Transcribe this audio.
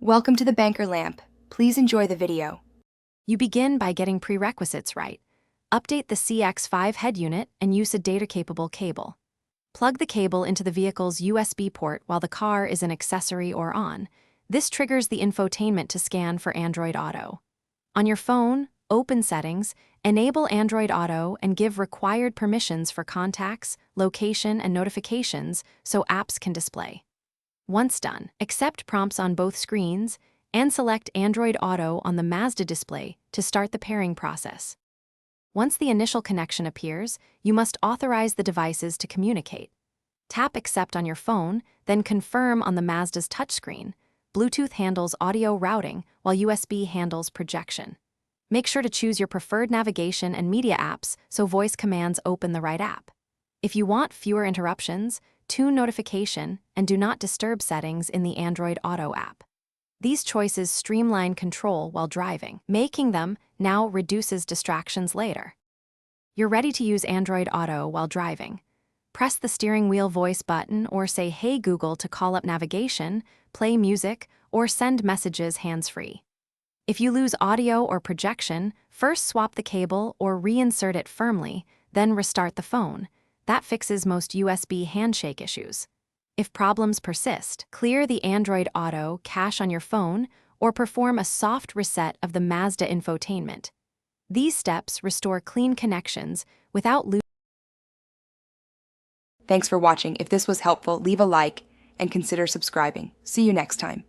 Welcome to the Banker Lamp. Please enjoy the video. You begin by getting prerequisites right. Update the CX-5 head unit and use a data-capable cable. Plug the cable into the vehicle's USB port while the car is an accessory or on. This triggers the infotainment to scan for Android Auto. On your phone, open Settings, enable Android Auto and give required permissions for contacts, location, and notifications so apps can display. Once done, accept prompts on both screens and select Android Auto on the Mazda display to start the pairing process. Once the initial connection appears, you must authorize the devices to communicate. Tap Accept on your phone, then Confirm on the Mazda's touchscreen. Bluetooth handles audio routing, while USB handles projection. Make sure to choose your preferred navigation and media apps so voice commands open the right app. If you want fewer interruptions, tune notification and Do Not Disturb settings in the Android Auto app. These choices streamline control while driving. Making them now reduces distractions later. You're ready to use Android Auto while driving. Press the steering wheel voice button or say Hey Google to call up navigation, play music, or send messages hands-free. If you lose audio or projection, first swap the cable or reinsert it firmly, then restart the phone. That fixes most USB handshake issues. If problems persist, clear the Android Auto cache on your phone or perform a soft reset of the Mazda infotainment. These steps restore clean connections without losing. Thanks for watching. If this was helpful, leave a like and consider subscribing. See you next time.